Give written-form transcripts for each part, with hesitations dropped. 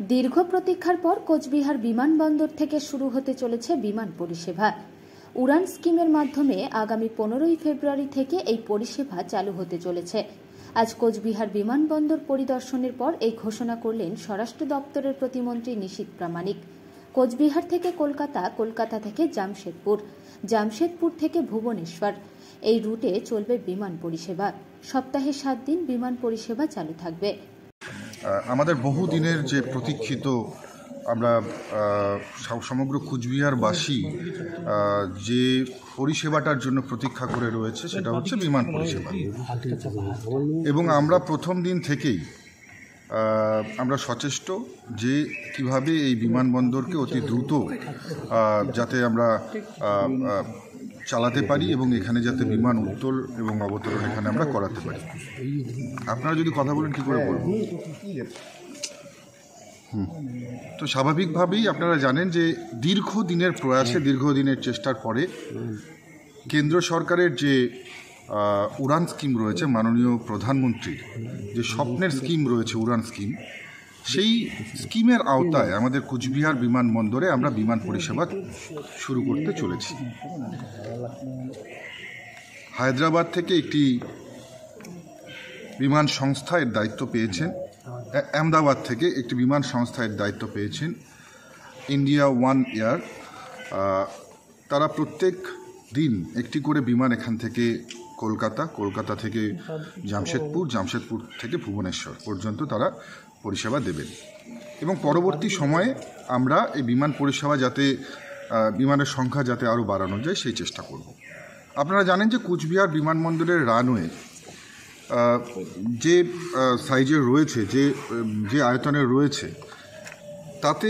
দীর্ঘ প্রতীক্ষার পর কোচবিহার বিমানবন্দর থেকে শুরু হতে চলেছে বিমান পরিষেবা। উড়ান স্কিমের মাধ্যমে আগামী 15ই ফেব্রুয়ারি থেকে এই পরিষেবা চালু হতে চলেছে। আজ কোচবিহার বিমানবন্দর পরিদর্শনের পর এই ঘোষণা করলেন স্বরাষ্ট্র দপ্তরের প্রতিমন্ত্রী নিশীথ প্রামাণিক। কোচবিহার থেকে কলকাতা, কলকাতা থেকে জামশেদপুর, জামশেদপুর থেকে ভুবনেশ্বর, এই রুটে চলবে বিমান পরিষেবা। সপ্তাহে 7 দিন বিমান পরিষেবা চালু থাকবে। আমাদের বহুদিনের যে প্রতীক্ষিত, আমরা সমগ্র কুচবিহারবাসী যে পরিষেবাটার জন্য প্রতীক্ষা করে রয়েছে সেটা হচ্ছে বিমান পরিষেবা। এবং আমরা প্রথম দিন থেকেই আমরা সচেষ্ট যে কিভাবে এই বিমানবন্দরকে অতি দ্রুত যাতে আমরা চালাতে পারি এবং এখানে যাতে বিমান উত্তোলন এবং অবতরণ এখানে আমরা করাতে পারি। আপনারা যদি কথা বলেন কী করে বলবো? তো স্বাভাবিকভাবেই আপনারা জানেন যে দীর্ঘদিনের প্রয়াসে, দীর্ঘদিনের চেষ্টার পরে কেন্দ্র সরকারের যে উড়ান স্কিম রয়েছে, মাননীয় প্রধানমন্ত্রীর যে স্বপ্নের স্কিম রয়েছে উড়ান স্কিম, সেই স্কিমের আওতায় আমাদের কুচবিহার বিমানবন্দরে আমরা বিমান পরিষেবা শুরু করতে চলেছি। হায়দ্রাবাদ থেকে একটি বিমান সংস্থা এর দায়িত্ব পেয়েছেন, আহমেদাবাদ থেকে একটি বিমান সংস্থা এর দায়িত্ব পেয়েছেন, ইন্ডিয়া ওয়ান এয়ার। তারা প্রত্যেক দিন একটি করে বিমান এখান থেকে কলকাতা, কলকাতা থেকে জামশেদপুর, জামশেদপুর থেকে ভুবনেশ্বর পর্যন্ত তারা পরিষেবা দেবেন। এবং পরবর্তী সময়ে আমরা এই বিমান পরিষেবা যাতে বিমানের সংখ্যা যাতে আরও বাড়ানো যায় সেই চেষ্টা করব। আপনারা জানেন যে কুচবিহার বিমানবন্দরের রানওয়ে যে সাইজের রয়েছে, যে আয়তনের রয়েছে, তাতে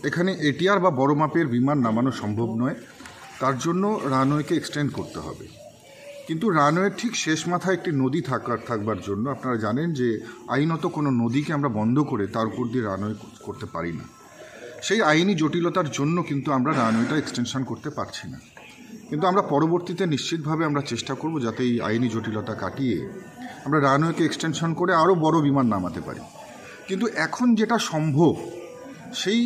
এখানে এটিআর বা বড় মাপের বিমান নামানো সম্ভব নয়। তার জন্য রানওয়েকে এক্সটেন্ড করতে হবে। কিন্তু রানওয়ের ঠিক শেষ মাথায় একটি নদী থাকবার জন্য আপনারা জানেন যে আইনত কোনো নদীকে আমরা বন্ধ করে তার উপর দিয়ে রানওয়ে করতে পারি না। সেই আইনি জটিলতার জন্য কিন্তু আমরা রানওয়েটা এক্সটেনশন করতে পারছি না। কিন্তু আমরা পরবর্তীতে নিশ্চিতভাবে আমরা চেষ্টা করব যাতে এই আইনি জটিলতা কাটিয়ে আমরা রানওয়েকে এক্সটেনশন করে আরও বড় বিমান নামাতে পারি। কিন্তু এখন যেটা সম্ভব, সেই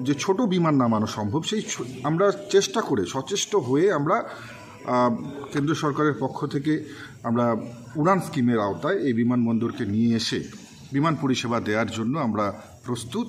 যে ছোট বিমান নামানো সম্ভব, সেই আমরা চেষ্টা করে সচেষ্ট হয়ে আমরা কেন্দ্র সরকারের পক্ষ থেকে আমরা উড়ান স্কিমের আওতায় এই বিমানবন্দরকে নিয়ে এসে বিমান পরিষেবা দেওয়ার জন্য আমরা প্রস্তুত।